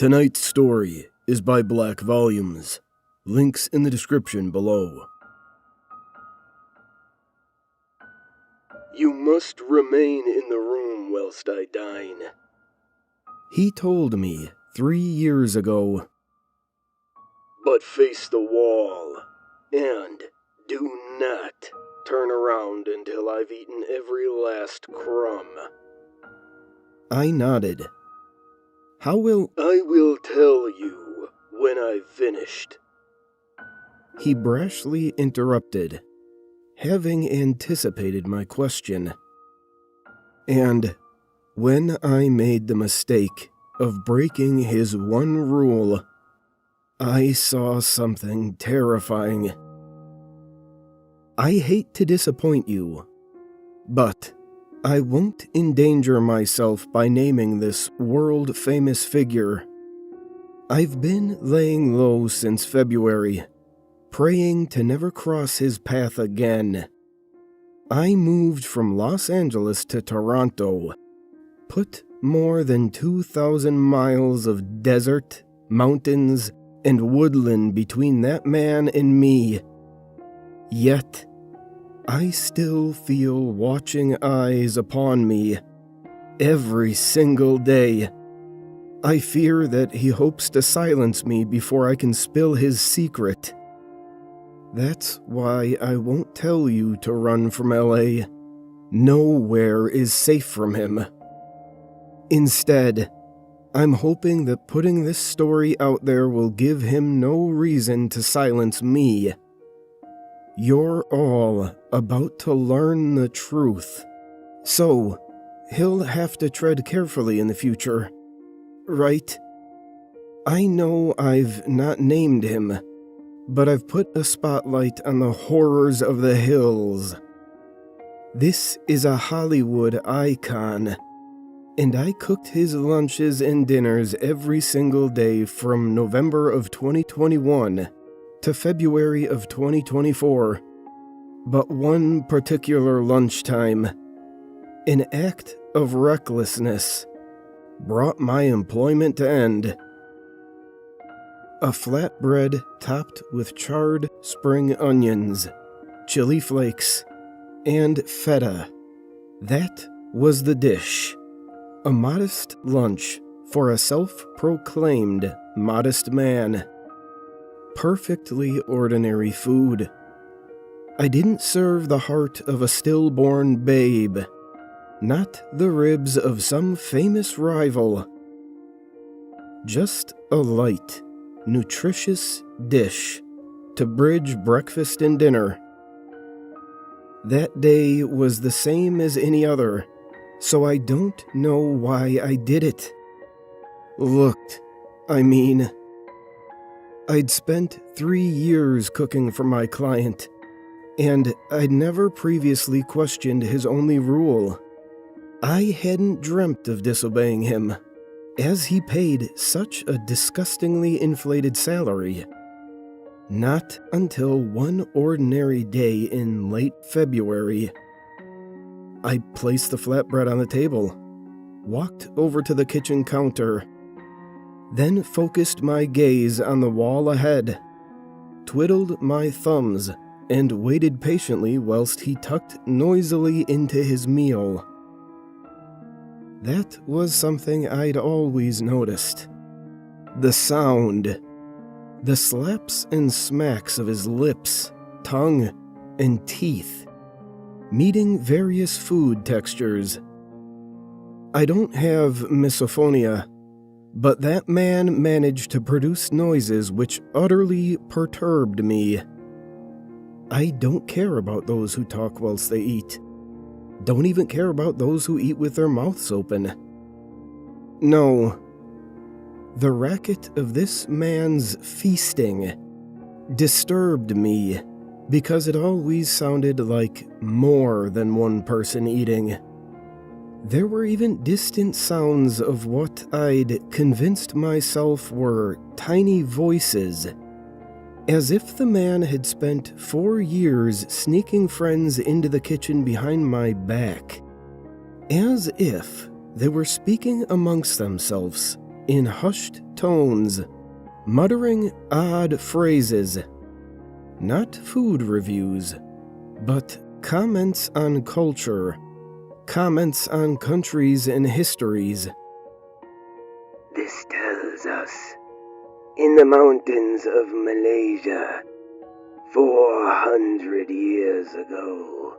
Tonight's story is by BlackVolumes. Links in the description below. You must remain in the room whilst I dine. He told me 3 years ago. But face the wall, and do not turn around until I've eaten every last crumb. I nodded. I will tell you when I've finished. He brashly interrupted, having anticipated my question. And when I made the mistake of breaking his one rule, I saw something terrifying. I hate to disappoint you, but I won't endanger myself by naming this world-famous figure. I've been laying low since February, praying to never cross his path again. I moved from Los Angeles to Toronto, put more than 2,000 miles of desert, mountains, and woodland between that man and me. Yet, I still feel watching eyes upon me every single day. I fear that he hopes to silence me before I can spill his secret. That's why I won't tell you to run from LA. Nowhere is safe from him. Instead, I'm hoping that putting this story out there will give him no reason to silence me. You're all about to learn the truth, so he'll have to tread carefully in the future, right? I know I've not named him, but I've put a spotlight on the horrors of the hills. This is a Hollywood icon, and I cooked his lunches and dinners every single day from November of 2021 to February of 2024. But one particular lunchtime, an act of recklessness, brought my employment to end. A flatbread topped with charred spring onions, chili flakes, and feta. That was the dish. A modest lunch for a self-proclaimed modest man. Perfectly ordinary food. I didn't serve the heart of a stillborn babe, not the ribs of some famous rival. Just a light, nutritious dish to bridge breakfast and dinner. That day was the same as any other, so I don't know why I did it. I'd spent 3 years cooking for my client, and I'd never previously questioned his only rule. I hadn't dreamt of disobeying him, as he paid such a disgustingly inflated salary. Not until one ordinary day in late February. I placed the flatbread on the table, walked over to the kitchen counter, then focused my gaze on the wall ahead, twiddled my thumbs, and waited patiently whilst he tucked noisily into his meal. That was something I'd always noticed. The sound. The slaps and smacks of his lips, tongue, and teeth, meeting various food textures. I don't have misophonia, but that man managed to produce noises which utterly perturbed me. I don't care about those who talk whilst they eat. Don't even care about those who eat with their mouths open. No. The racket of this man's feasting disturbed me because it always sounded like more than one person eating. There were even distant sounds of what I'd convinced myself were tiny voices, as if the man had spent 4 years sneaking friends into the kitchen behind my back, as if they were speaking amongst themselves in hushed tones, muttering odd phrases. Not food reviews, but comments on culture, comments on countries and histories. This tells us, in the mountains of Malaysia, 400 years ago.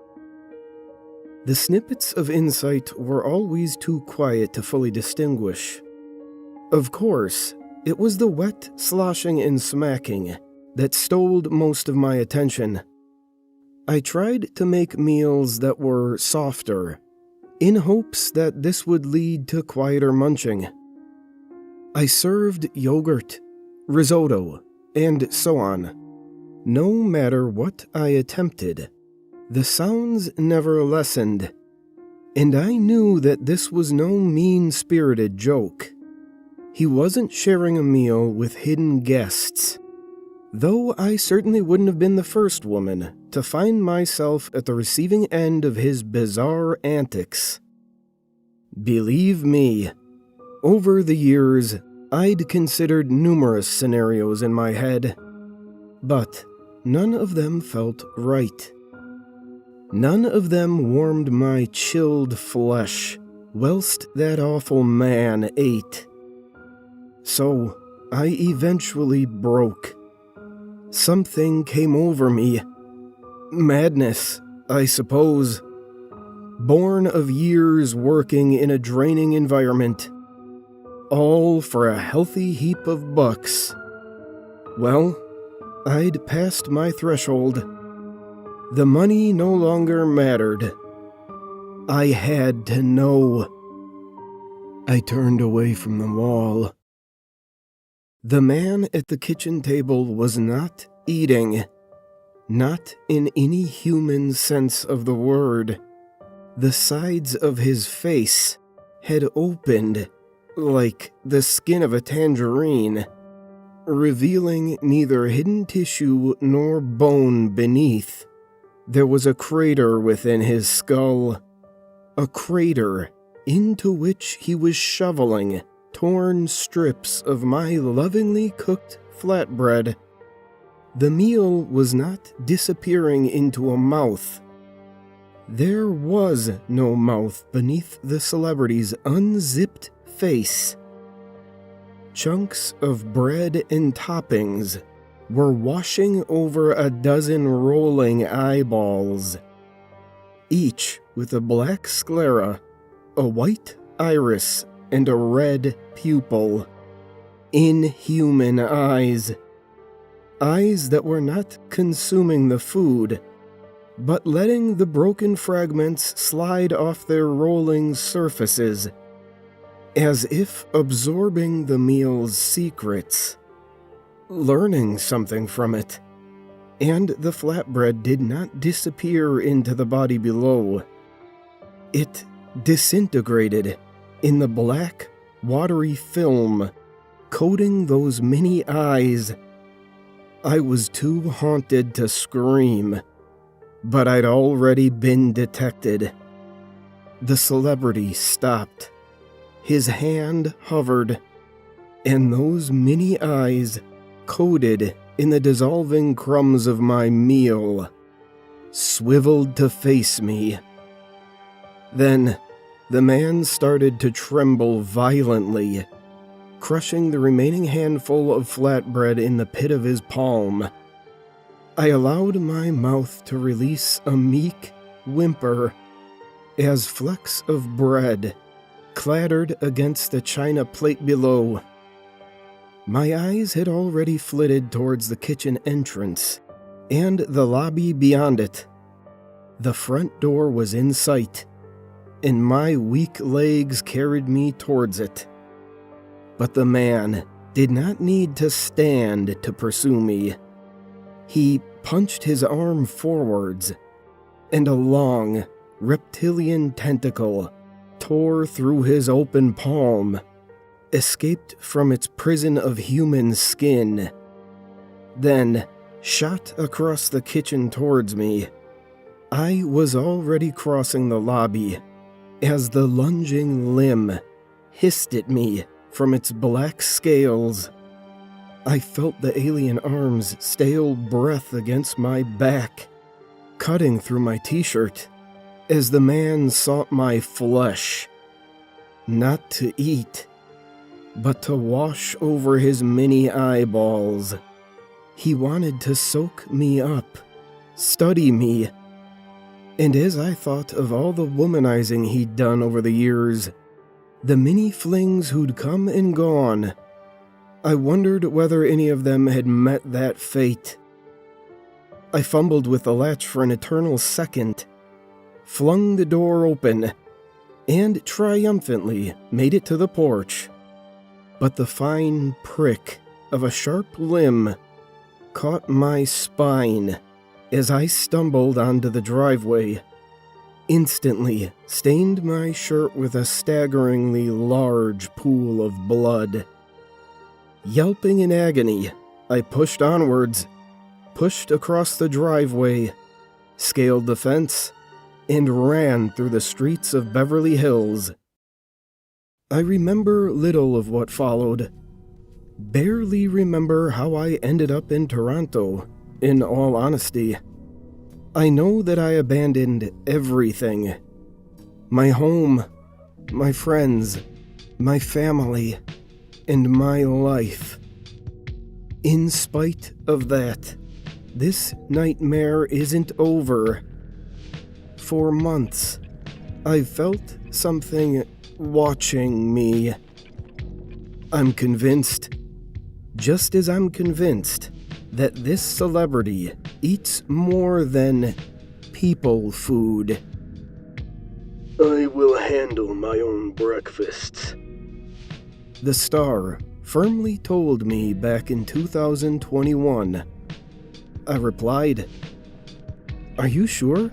The snippets of insight were always too quiet to fully distinguish. Of course, it was the wet sloshing and smacking that stole most of my attention. I tried to make meals that were softer, in hopes that this would lead to quieter munching. I served yogurt, risotto, and so on. No matter what I attempted, the sounds never lessened, and I knew that this was no mean-spirited joke. He wasn't sharing a meal with hidden guests, though I certainly wouldn't have been the first woman to find myself at the receiving end of his bizarre antics. Believe me, over the years, I'd considered numerous scenarios in my head, but none of them felt right. None of them warmed my chilled flesh whilst that awful man ate. So I eventually broke. Something came over me. Madness, I suppose. Born of years working in a draining environment. All for a healthy heap of bucks. Well, I'd passed my threshold. The money no longer mattered. I had to know. I turned away from the wall. The man at the kitchen table was not eating. Not in any human sense of the word. The sides of his face had opened like the skin of a tangerine, revealing neither hidden tissue nor bone beneath. There was a crater within his skull, a crater into which he was shoveling torn strips of my lovingly cooked flatbread. The meal was not disappearing into a mouth. There was no mouth beneath the celebrity's unzipped face. Chunks of bread and toppings were washing over a dozen rolling eyeballs, each with a black sclera, a white iris, and a red pupil. Inhuman eyes. Eyes that were not consuming the food, but letting the broken fragments slide off their rolling surfaces, as if absorbing the meal's secrets, learning something from it. And the flatbread did not disappear into the body below. It disintegrated in the black, watery film, coating those mini eyes. I was too haunted to scream, but I'd already been detected. The celebrity stopped. His hand hovered, and those mini eyes, coated in the dissolving crumbs of my meal, swiveled to face me. Then, the man started to tremble violently, crushing the remaining handful of flatbread in the pit of his palm. I allowed my mouth to release a meek whimper as flecks of bread clattered against the china plate below. My eyes had already flitted towards the kitchen entrance and the lobby beyond it. The front door was in sight, and my weak legs carried me towards it. But the man did not need to stand to pursue me. He punched his arm forwards, and a long, reptilian tentacle tore through his open palm, escaped from its prison of human skin, then shot across the kitchen towards me. I was already crossing the lobby as the lunging limb hissed at me from its black scales. I felt the alien arm's stale breath against my back, cutting through my t-shirt, as the man sought my flesh, not to eat, but to wash over his many eyeballs. He wanted to soak me up, study me, and as I thought of all the womanizing he'd done over the years, the many flings who'd come and gone, I wondered whether any of them had met that fate. I fumbled with the latch for an eternal second, flung the door open, and triumphantly made it to the porch. But the fine prick of a sharp limb caught my spine as I stumbled onto the driveway, instantly stained my shirt with a staggeringly large pool of blood. Yelping in agony, I pushed onwards, pushed across the driveway, scaled the fence, and ran through the streets of Beverly Hills. I remember little of what followed. Barely remember how I ended up in Toronto, in all honesty. I know that I abandoned everything. My home, my friends, my family, and my life. In spite of that, this nightmare isn't over. For months, I've felt something watching me. I'm convinced, just as I'm convinced, that this celebrity eats more than people food. I will handle my own breakfasts. The Star firmly told me back in 2021. I replied, "Are you sure?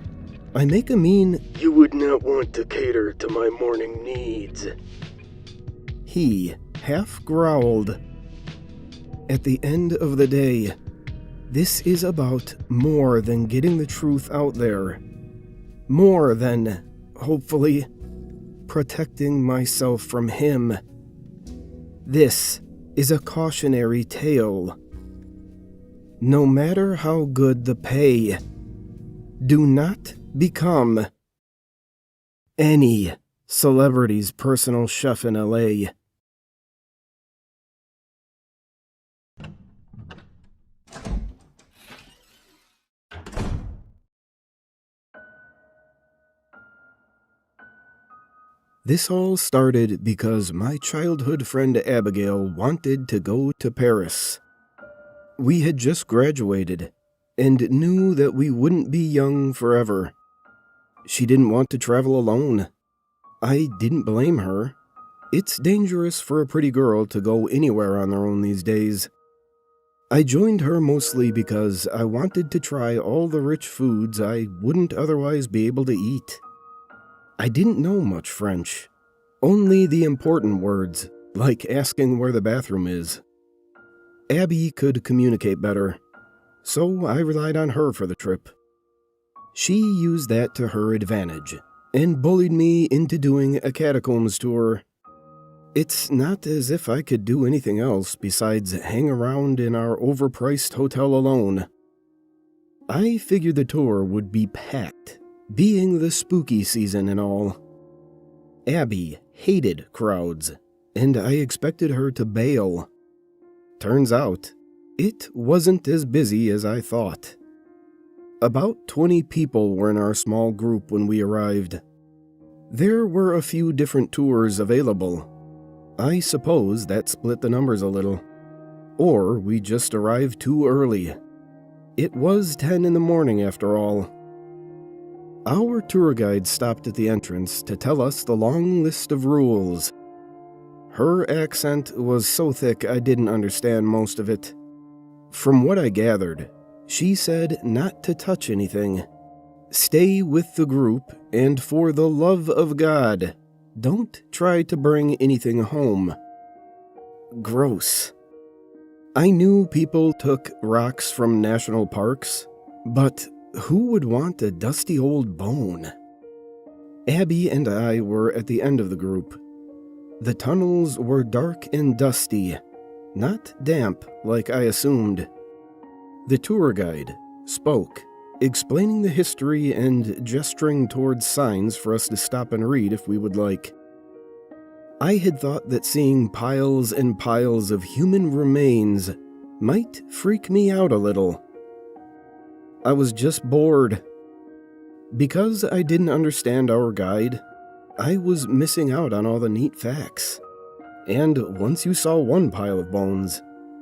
I make a mean..." You would not want to cater to my morning needs. He half growled. At the end of the day, this is about more than getting the truth out there. More than, hopefully, protecting myself from him. This is a cautionary tale. No matter how good the pay, do not become any celebrity's personal chef in LA. This all started because my childhood friend Abigail wanted to go to Paris. We had just graduated and knew that we wouldn't be young forever. She didn't want to travel alone. I didn't blame her. It's dangerous for a pretty girl to go anywhere on their own these days. I joined her mostly because I wanted to try all the rich foods I wouldn't otherwise be able to eat. I didn't know much French, only the important words, like asking where the bathroom is. Abby could communicate better, so I relied on her for the trip. She used that to her advantage, and bullied me into doing a Catacombs tour. It's not as if I could do anything else besides hang around in our overpriced hotel alone. I figured the tour would be packed, being the spooky season and all. Abby hated crowds, and I expected her to bail. Turns out, it wasn't as busy as I thought. About 20 people were in our small group when we arrived. There were a few different tours available. I suppose that split the numbers a little. Or we just arrived too early. It was 10 in the morning after all. Our tour guide stopped at the entrance to tell us the long list of rules. Her accent was so thick I didn't understand most of it. From what I gathered, she said not to touch anything. Stay with the group, and for the love of God, don't try to bring anything home. Gross. I knew people took rocks from national parks, but who would want a dusty old bone? Abby and I were at the end of the group. The tunnels were dark and dusty, not damp like I assumed. The tour guide spoke, explaining the history and gesturing towards signs for us to stop and read if we would like. I had thought that seeing piles and piles of human remains might freak me out a little. I was just bored. Because I didn't understand our guide, I was missing out on all the neat facts. And once you saw one pile of bones,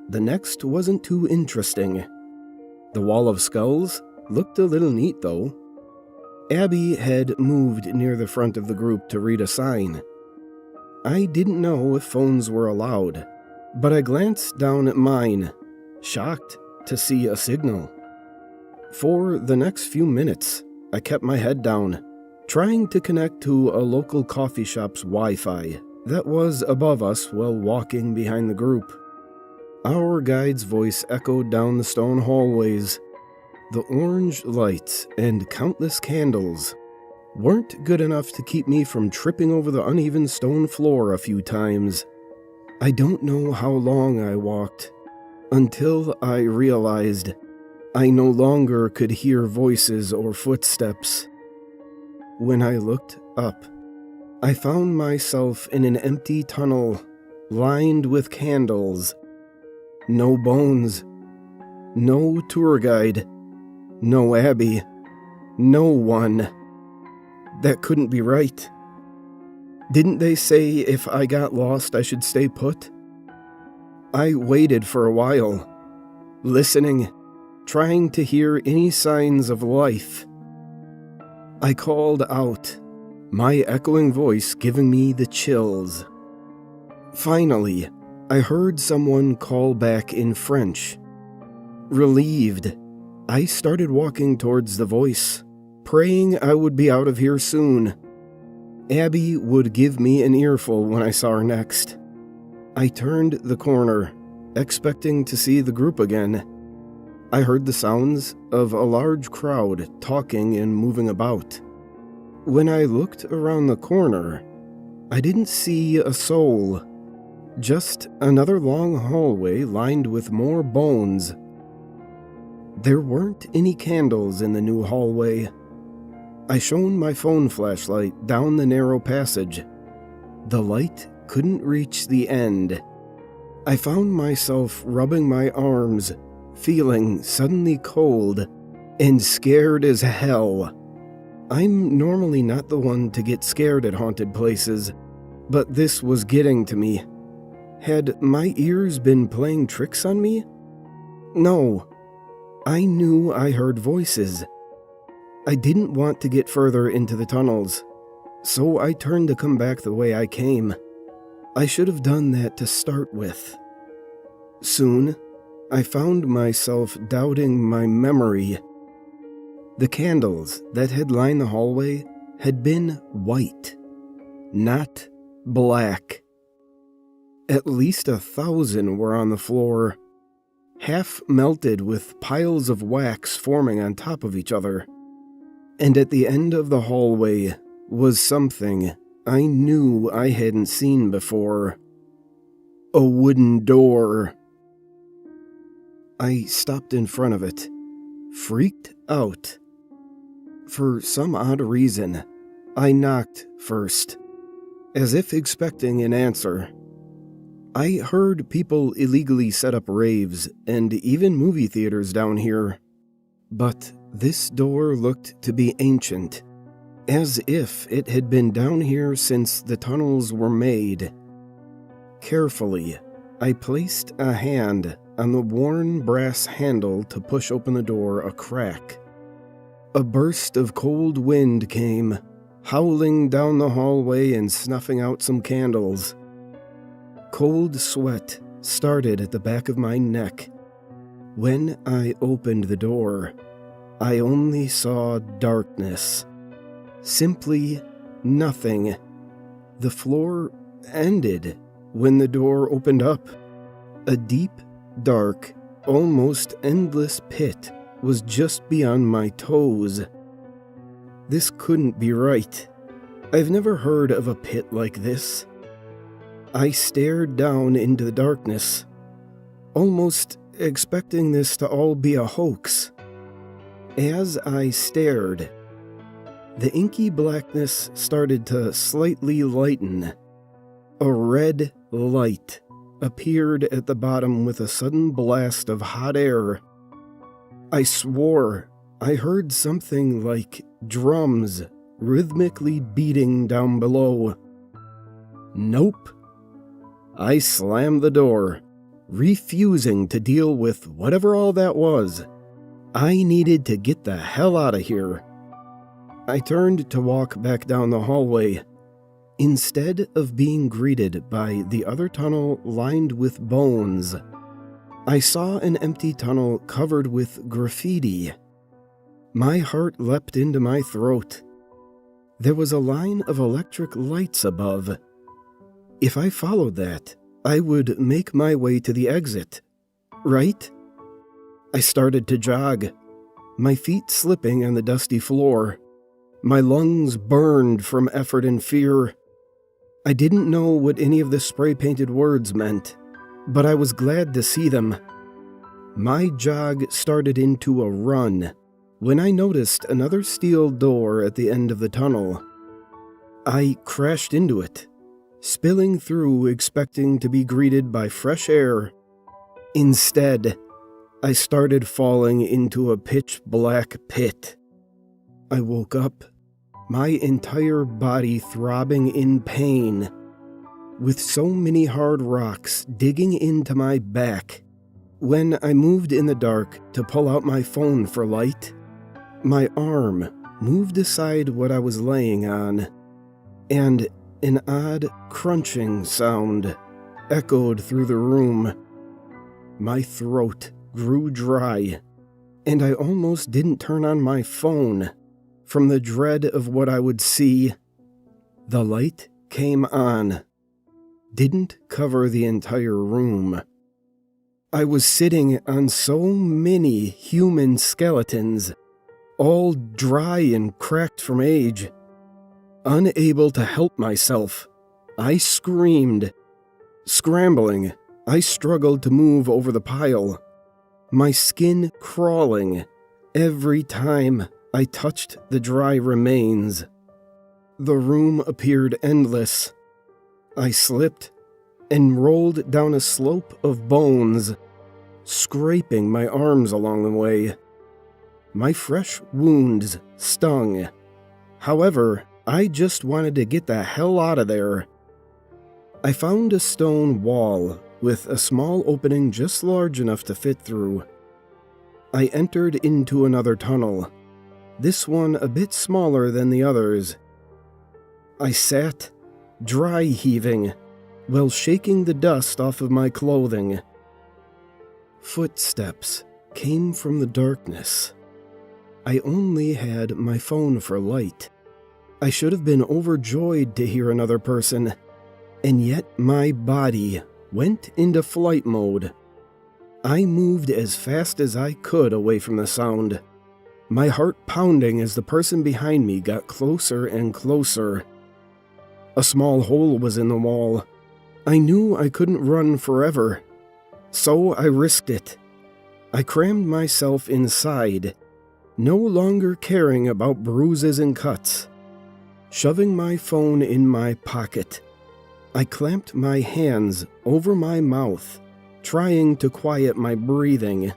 the next wasn't too interesting. The wall of skulls looked a little neat, though. Abby had moved near the front of the group to read a sign. I didn't know if phones were allowed, but I glanced down at mine, shocked to see a signal. For the next few minutes, I kept my head down, trying to connect to a local coffee shop's Wi-Fi that was above us while walking behind the group. Our guide's voice echoed down the stone hallways. The orange lights and countless candles weren't good enough to keep me from tripping over the uneven stone floor a few times. I don't know how long I walked, until I realized I no longer could hear voices or footsteps. When I looked up, I found myself in an empty tunnel, lined with candles. No bones. No tour guide. No Abby. No one. That couldn't be right. Didn't they say if I got lost I should stay put? I waited for a while, listening, trying to hear any signs of life. I called out, my echoing voice giving me the chills. Finally, I heard someone call back in French. Relieved, I started walking towards the voice, praying I would be out of here soon. Abby would give me an earful when I saw her next. I turned the corner, expecting to see the group again. I heard the sounds of a large crowd talking and moving about. When I looked around the corner, I didn't see a soul. Just another long hallway lined with more bones. There weren't any candles in the new hallway. I shone my phone flashlight down the narrow passage. The light couldn't reach the end. I found myself rubbing my arms, feeling suddenly cold and scared as hell. I'm normally not the one to get scared at haunted places, but this was getting to me. Had my ears been playing tricks on me? No. I knew I heard voices. I didn't want to get further into the tunnels, so I turned to come back the way I came. I should have done that to start with. Soon, I found myself doubting my memory. The candles that had lined the hallway had been white, not black. At least 1,000 were on the floor, half melted with piles of wax forming on top of each other. And at the end of the hallway was something I knew I hadn't seen before. A wooden door. I stopped in front of it, freaked out. For some odd reason, I knocked first, as if expecting an answer. I heard people illegally set up raves and even movie theaters down here, but this door looked to be ancient, as if it had been down here since the tunnels were made. Carefully, I placed a hand on the worn brass handle to push open the door a crack. A burst of cold wind came, howling down the hallway and snuffing out some candles. Cold sweat started at the back of my neck. When I opened the door, I only saw darkness. Simply nothing. The floor ended when the door opened up. A deep, dark, almost endless pit was just beyond my toes. This couldn't be right. I've never heard of a pit like this. I stared down into the darkness, almost expecting this to all be a hoax. As I stared, the inky blackness started to slightly lighten. A red light appeared at the bottom with a sudden blast of hot air. I swore I heard something like drums rhythmically beating down below. Nope. I slammed the door, refusing to deal with whatever all that was. I needed to get the hell out of here. I turned to walk back down the hallway. Instead of being greeted by the other tunnel lined with bones, I saw an empty tunnel covered with graffiti. My heart leapt into my throat. There was a line of electric lights above. If I followed that, I would make my way to the exit, right? I started to jog, my feet slipping on the dusty floor. My lungs burned from effort and fear. I didn't know what any of the spray-painted words meant, but I was glad to see them. My jog started into a run when I noticed another steel door at the end of the tunnel. I crashed into it, spilling through expecting to be greeted by fresh air. Instead, I started falling into a pitch-black pit. I woke up, my entire body throbbing in pain, with so many hard rocks digging into my back. When I moved in the dark to pull out my phone for light, my arm moved aside what I was laying on, and an odd crunching sound echoed through the room. My throat grew dry, and I almost didn't turn on my phone from the dread of what I would see. The light came on, didn't cover the entire room. I was sitting on so many human skeletons, all dry and cracked from age. Unable to help myself, I screamed. Scrambling, I struggled to move over the pile, my skin crawling every time I touched the dry remains. The room appeared endless. I slipped and rolled down a slope of bones, scraping my arms along the way. My fresh wounds stung. However, I just wanted to get the hell out of there. I found a stone wall with a small opening just large enough to fit through. I entered into another tunnel, this one a bit smaller than the others. I sat, dry heaving, while shaking the dust off of my clothing. Footsteps came from the darkness. I only had my phone for light. I should have been overjoyed to hear another person, and yet my body went into flight mode. I moved as fast as I could away from the sound, my heart pounding as the person behind me got closer and closer. A small hole was in the wall. I knew I couldn't run forever, so I risked it. I crammed myself inside, no longer caring about bruises and cuts. Shoving my phone in my pocket, I clamped my hands over my mouth, trying to quiet my breathing.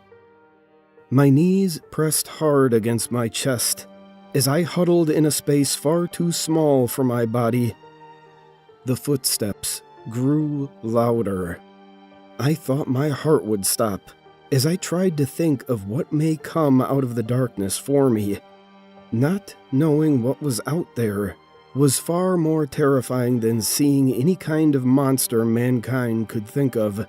My knees pressed hard against my chest as I huddled in a space far too small for my body. The footsteps grew louder. I thought my heart would stop as I tried to think of what may come out of the darkness for me. Not knowing what was out there was far more terrifying than seeing any kind of monster mankind could think of.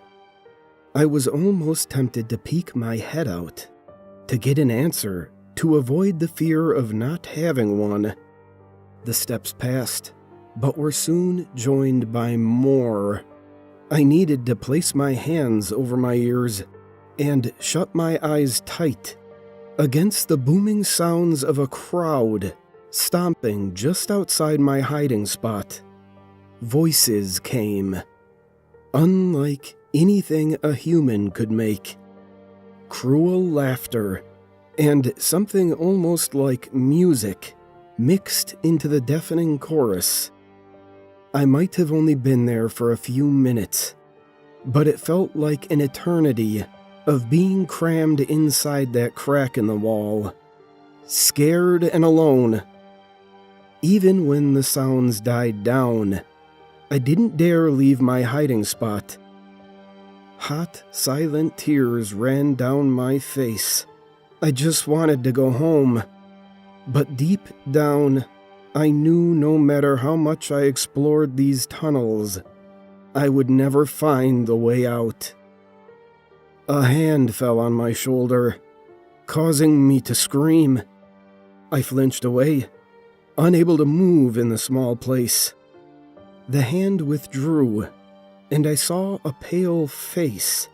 I was almost tempted to peek my head out, to get an answer, to avoid the fear of not having one. The steps passed, but were soon joined by more. I needed to place my hands over my ears and shut my eyes tight against the booming sounds of a crowd stomping just outside my hiding spot. Voices came, unlike anything a human could make. Cruel laughter and something almost like music mixed into the deafening chorus. I might have only been there for a few minutes, but it felt like an eternity of being crammed inside that crack in the wall, scared and alone. Even when the sounds died down, I didn't dare leave my hiding spot. Hot, silent tears ran down my face. I just wanted to go home. But deep down, I knew no matter how much I explored these tunnels, I would never find the way out. A hand fell on my shoulder, causing me to scream. I flinched away, unable to move in the small place. The hand withdrew, and I saw a pale face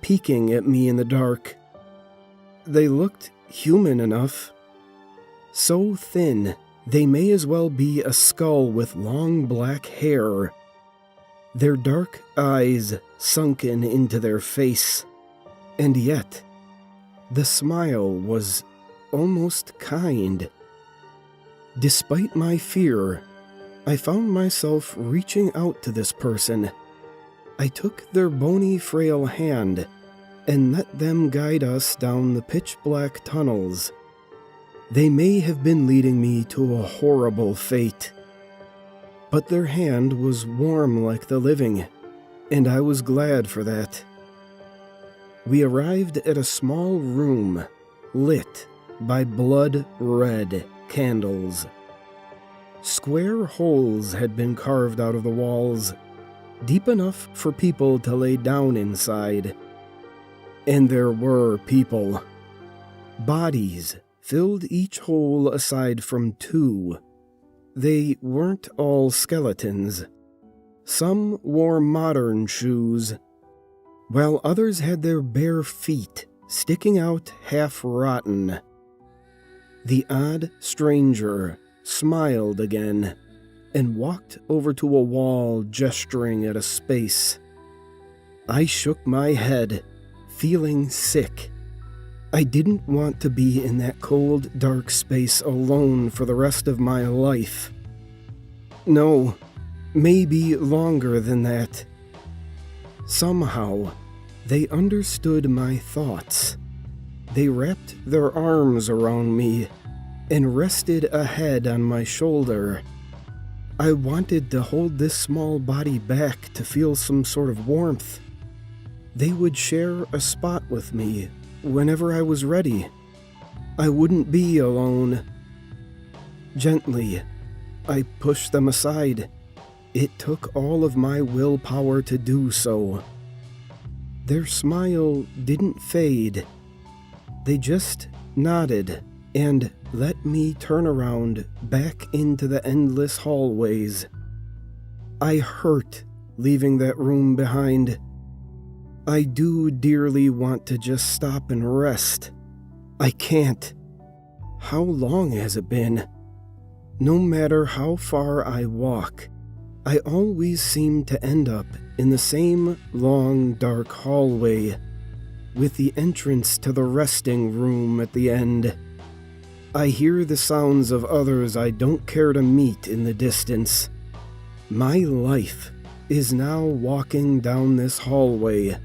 peeking at me in the dark. They looked human enough. So thin, they may as well be a skull with long black hair. Their dark eyes sunken into their face, and yet, the smile was almost kind. Despite my fear, I found myself reaching out to this person. I took their bony, frail hand and let them guide us down the pitch-black tunnels. They may have been leading me to a horrible fate, but their hand was warm like the living, and I was glad for that. We arrived at a small room lit by blood-red candles. Square holes had been carved out of the walls, deep enough for people to lay down inside. And there were people. Bodies filled each hole aside from two. They weren't all skeletons. Some wore modern shoes, while others had their bare feet sticking out half-rotten. The odd stranger smiled again and walked over to a wall, gesturing at a space. I shook my head, feeling sick. I didn't want to be in that cold, dark space alone for the rest of my life. No, maybe longer than that. Somehow, they understood my thoughts. They wrapped their arms around me and rested a head on my shoulder. I wanted to hold this small body back to feel some sort of warmth. They would share a spot with me whenever I was ready. I wouldn't be alone. Gently, I pushed them aside. It took all of my willpower to do so. Their smile didn't fade. They just nodded and let me turn around back into the endless hallways. I hurt leaving that room behind. I do dearly want to just stop and rest. I can't. How long has it been? No matter how far I walk, I always seem to end up in the same long, dark hallway, with the entrance to the resting room at the end. I hear the sounds of others I don't care to meet in the distance. My life is now walking down this hallway,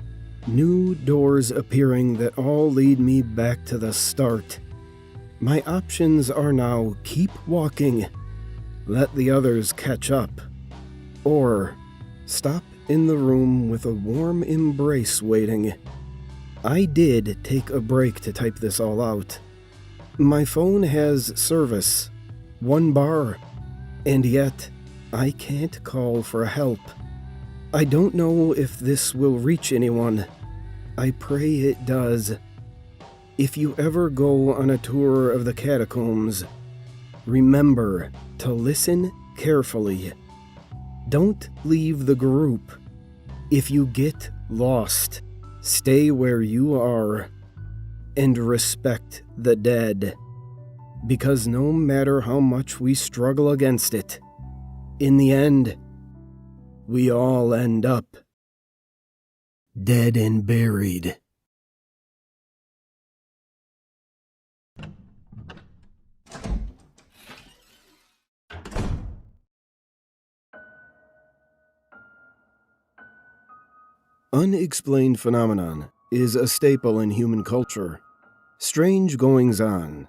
new doors appearing that all lead me back to the start. My options are now keep walking, let the others catch up, or stop in the room with a warm embrace waiting. I did take a break to type this all out. My phone has service, 1 bar, and yet I can't call for help. I don't know if this will reach anyone. I pray it does. If you ever go on a tour of the Catacombs, remember to listen carefully. Don't leave the group. If you get lost, stay where you are. And respect the dead, because no matter how much we struggle against it, in the end, we all end up dead and buried. Unexplained phenomenon is a staple in human culture. Strange goings-on,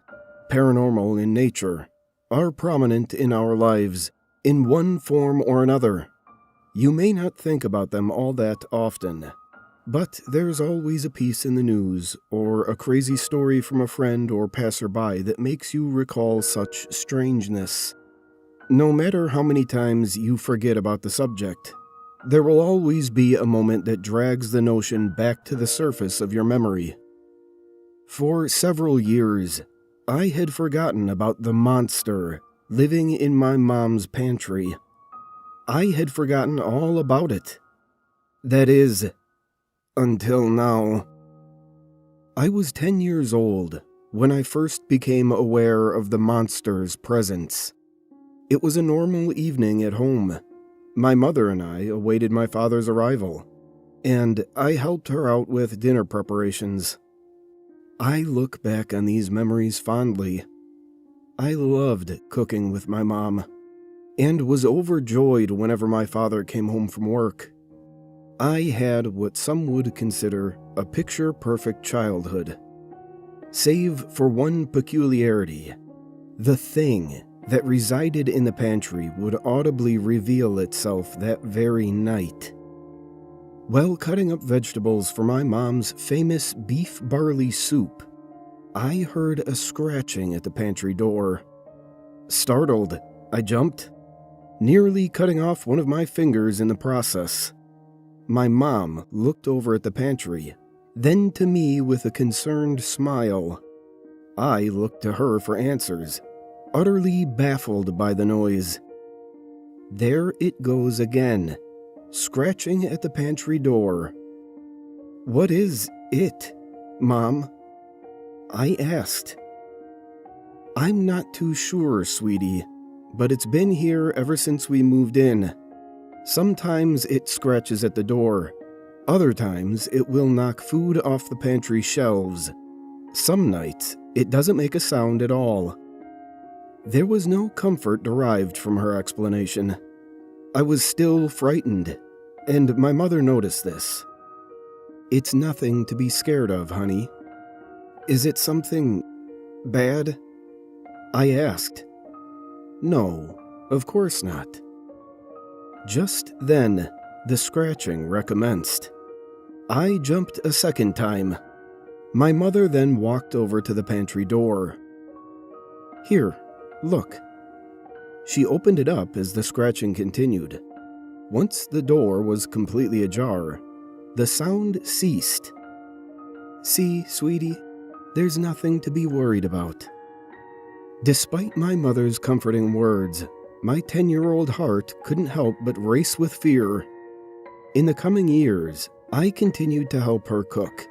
paranormal in nature, are prominent in our lives in one form or another. You may not think about them all that often, but there's always a piece in the news or a crazy story from a friend or passerby that makes you recall such strangeness. No matter how many times you forget about the subject, there will always be a moment that drags the notion back to the surface of your memory. For several years, I had forgotten about the monster living in my mom's pantry. I had forgotten all about it. That is, until now. I was 10 years old when I first became aware of the monster's presence. It was a normal evening at home. My mother and I awaited my father's arrival, and I helped her out with dinner preparations. I look back on these memories fondly. I loved cooking with my mom, and was overjoyed whenever my father came home from work. I had what some would consider a picture-perfect childhood, save for one peculiarity. The thing that resided in the pantry would audibly reveal itself that very night. While cutting up vegetables for my mom's famous beef barley soup, I heard a scratching at the pantry door. Startled, I jumped, nearly cutting off one of my fingers in the process. My mom looked over at the pantry, then to me with a concerned smile. I looked to her for answers, utterly baffled by the noise. There it goes again, scratching at the pantry door. "What is it, Mom?" I asked. "I'm not too sure, sweetie, but it's been here ever since we moved in. Sometimes it scratches at the door. Other times it will knock food off the pantry shelves. Some nights it doesn't make a sound at all." There was no comfort derived from her explanation. I was still frightened, and my mother noticed this. "It's nothing to be scared of, honey." "Is it something bad?" I asked. "No, of course not." Just then, the scratching recommenced. I jumped a second time. My mother then walked over to the pantry door. "Here, look." She opened it up as the scratching continued. Once the door was completely ajar, the sound ceased. "See, sweetie, there's nothing to be worried about." Despite my mother's comforting words, my 10-year-old heart couldn't help but race with fear. In the coming years, I continued to help her cook,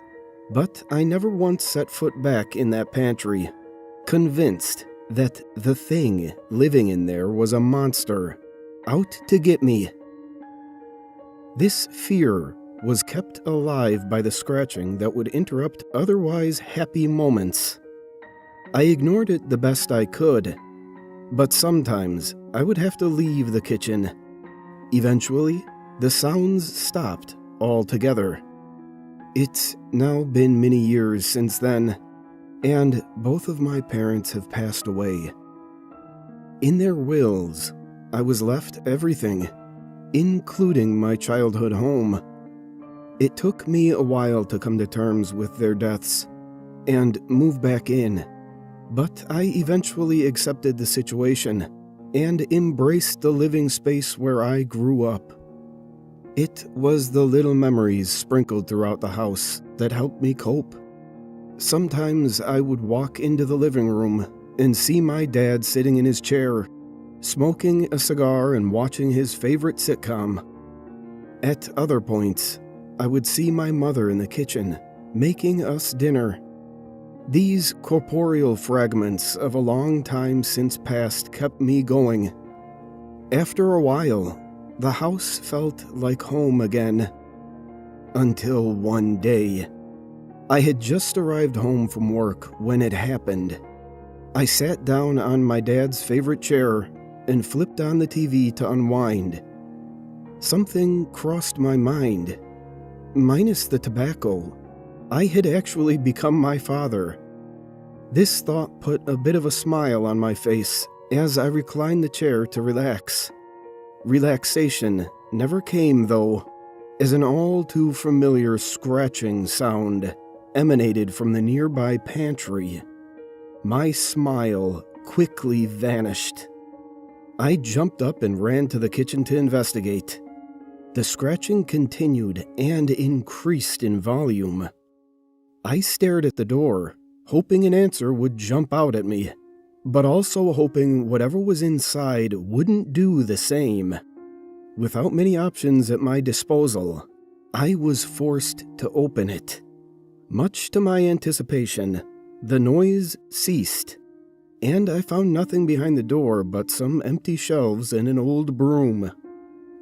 but I never once set foot back in that pantry, convinced that the thing living in there was a monster, out to get me. This fear was kept alive by the scratching that would interrupt otherwise happy moments. I ignored it the best I could, but sometimes I would have to leave the kitchen. Eventually, the sounds stopped altogether. It's now been many years since then, and both of my parents have passed away. In their wills, I was left everything, including my childhood home. It took me a while to come to terms with their deaths and move back in, but I eventually accepted the situation and embraced the living space where I grew up. It was the little memories sprinkled throughout the house that helped me cope. Sometimes I would walk into the living room and see my dad sitting in his chair, smoking a cigar and watching his favorite sitcom. At other points, I would see my mother in the kitchen, making us dinner. These corporeal fragments of a long time since past kept me going. After a while, the house felt like home again. Until one day. I had just arrived home from work when it happened. I sat down on my dad's favorite chair and flipped on the TV to unwind. Something crossed my mind. Minus the tobacco, I had actually become my father. This thought put a bit of a smile on my face as I reclined the chair to relax. Relaxation never came, though, as an all-too-familiar scratching sound emanated from the nearby pantry. My smile quickly vanished. I jumped up and ran to the kitchen to investigate. The scratching continued and increased in volume. I stared at the door, hoping an answer would jump out at me, but also hoping whatever was inside wouldn't do the same. Without many options at my disposal, I was forced to open it. Much to my anticipation, the noise ceased, and I found nothing behind the door but some empty shelves and an old broom.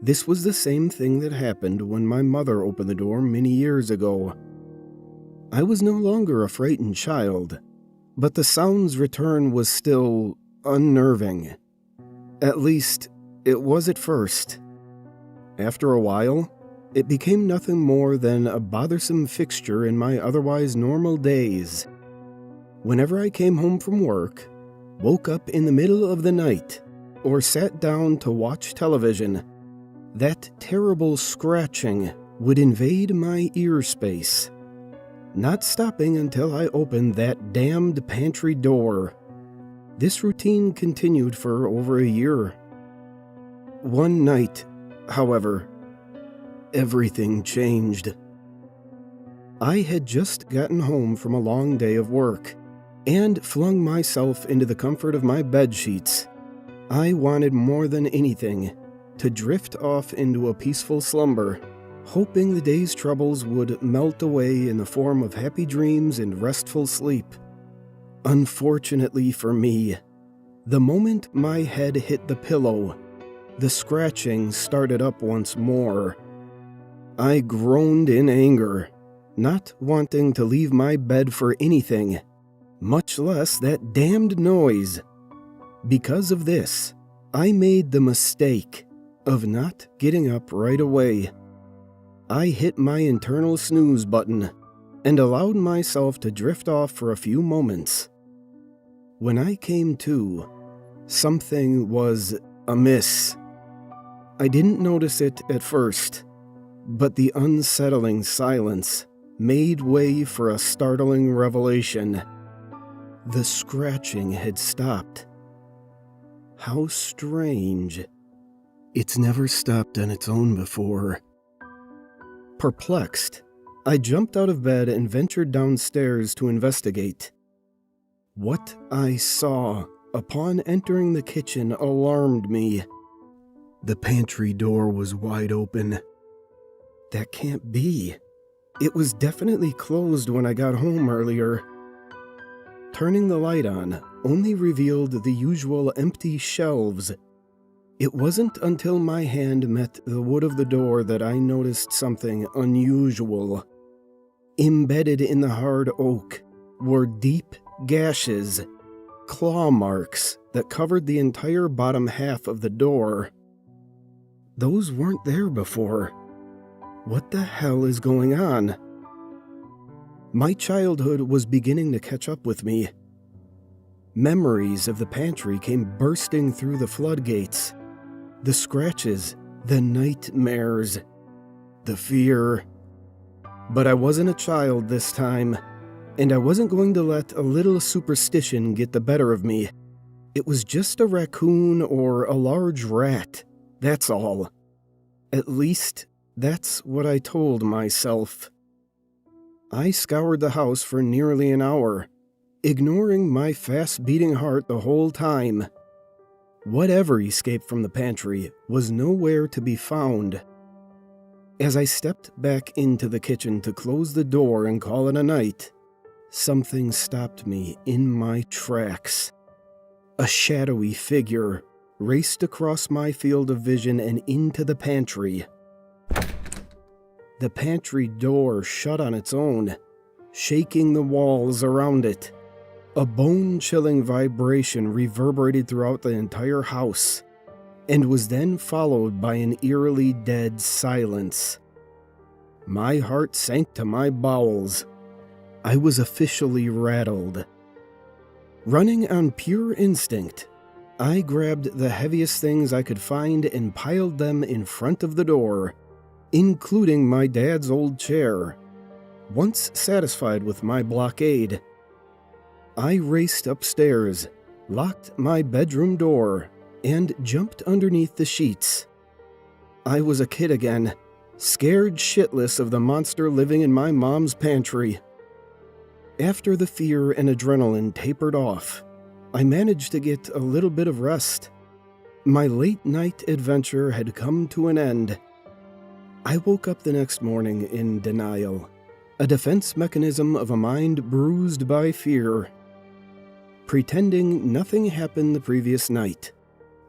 This was the same thing that happened when my mother opened the door many years ago. I was no longer a frightened child, but the sound's return was still unnerving. At least, it was at first. After a while, it became nothing more than a bothersome fixture in my otherwise normal days. Whenever I came home from work, woke up in the middle of the night, or sat down to watch television, that terrible scratching would invade my ear space, not stopping until I opened that damned pantry door. This routine continued for over a year. One night, however, everything changed. I had just gotten home from a long day of work and flung myself into the comfort of my bedsheets. I wanted more than anything to drift off into a peaceful slumber, hoping the day's troubles would melt away in the form of happy dreams and restful sleep. Unfortunately for me, the moment my head hit the pillow, the scratching started up once more. I groaned in anger, not wanting to leave my bed for anything, much less that damned noise. Because of this, I made the mistake of not getting up right away. I hit my internal snooze button and allowed myself to drift off for a few moments. When I came to, something was amiss. I didn't notice it at first, but the unsettling silence made way for a startling revelation. The scratching had stopped. How strange. It's never stopped on its own before. Perplexed, I jumped out of bed and ventured downstairs to investigate. What I saw upon entering the kitchen alarmed me. The pantry door was wide open. That can't be. It was definitely closed when I got home earlier. Turning the light on only revealed the usual empty shelves. It wasn't until my hand met the wood of the door that I noticed something unusual. Embedded in the hard oak were deep gashes, claw marks that covered the entire bottom half of the door. Those weren't there before. What the hell is going on? My childhood was beginning to catch up with me. Memories of the pantry came bursting through the floodgates. The scratches, the nightmares, the fear. But I wasn't a child this time, and I wasn't going to let a little superstition get the better of me. It was just a raccoon or a large rat, that's all. At least, that's what I told myself. I scoured the house for nearly an hour, ignoring my fast-beating heart the whole time. Whatever escaped from the pantry was nowhere to be found. As I stepped back into the kitchen to close the door and call it a night, something stopped me in my tracks. A shadowy figure raced across my field of vision and into the pantry. The pantry door shut on its own, shaking the walls around it. A bone-chilling vibration reverberated throughout the entire house, and was then followed by an eerily dead silence. My heart sank to my bowels. I was officially rattled. Running on pure instinct, I grabbed the heaviest things I could find and piled them in front of the door, including my dad's old chair. Once satisfied with my blockade, I raced upstairs, locked my bedroom door, and jumped underneath the sheets. I was a kid again, scared shitless of the monster living in my mom's pantry. After the fear and adrenaline tapered off, I managed to get a little bit of rest. My late-night adventure had come to an end. I woke up the next morning in denial, a defense mechanism of a mind bruised by fear. Pretending nothing happened the previous night,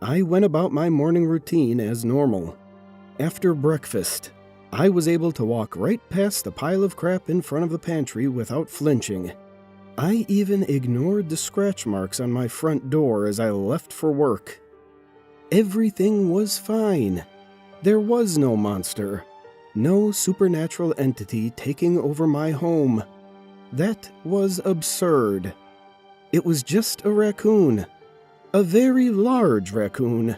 I went about my morning routine as normal. After breakfast, I was able to walk right past the pile of crap in front of the pantry without flinching. I even ignored the scratch marks on my front door as I left for work. Everything was fine. There was no monster, no supernatural entity taking over my home. That was absurd. It was just a raccoon. A very large raccoon.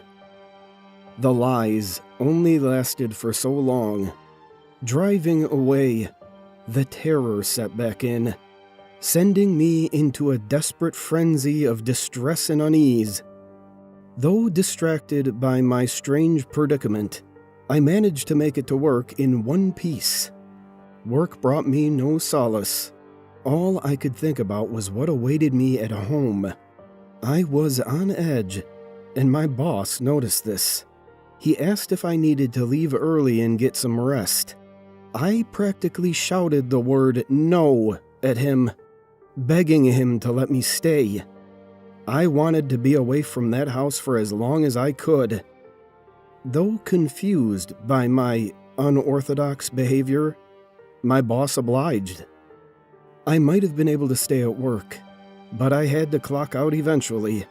The lies only lasted for so long. Driving away, the terror set back in, sending me into a desperate frenzy of distress and unease. Though distracted by my strange predicament, I managed to make it to work in one piece. Work brought me no solace. All I could think about was what awaited me at home. I was on edge, and my boss noticed this. He asked if I needed to leave early and get some rest. I practically shouted the word no at him, begging him to let me stay. I wanted to be away from that house for as long as I could. Though confused by my unorthodox behavior, my boss obliged. I might have been able to stay at work, but I had to clock out eventually.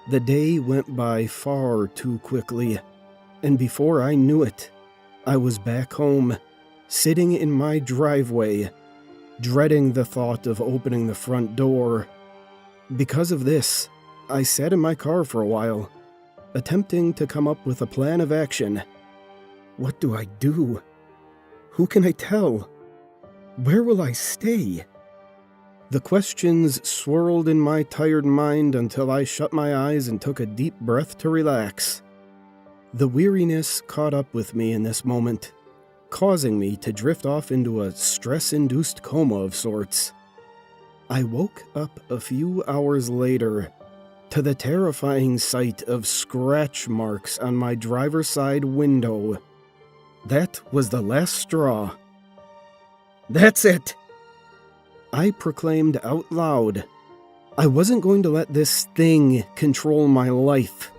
The day went by far too quickly, and before I knew it, I was back home, sitting in my driveway, dreading the thought of opening the front door. Because of this, I sat in my car for a while, attempting to come up with a plan of action. What do I do? Who can I tell? Where will I stay? The questions swirled in my tired mind until I shut my eyes and took a deep breath to relax. The weariness caught up with me in this moment, causing me to drift off into a stress-induced coma of sorts. I woke up a few hours later to the terrifying sight of scratch marks on my driver's side window. That was the last straw. That's it! I proclaimed out loud. I wasn't going to let this thing control my life.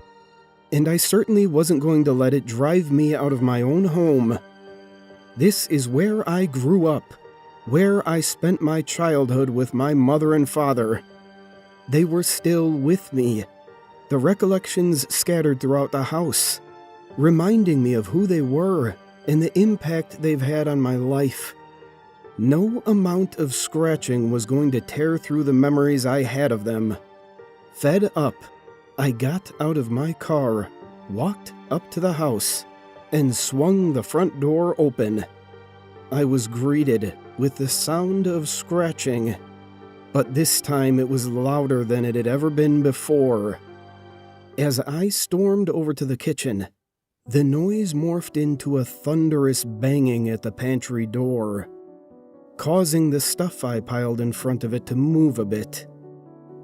And I certainly wasn't going to let it drive me out of my own home. This is where I grew up, where I spent my childhood with my mother and father. They were still with me, the recollections scattered throughout the house, reminding me of who they were and the impact they've had on my life. No amount of scratching was going to tear through the memories I had of them. Fed up, I got out of my car, walked up to the house, and swung the front door open. I was greeted with the sound of scratching, but this time it was louder than it had ever been before. As I stormed over to the kitchen, the noise morphed into a thunderous banging at the pantry door, causing the stuff I piled in front of it to move a bit.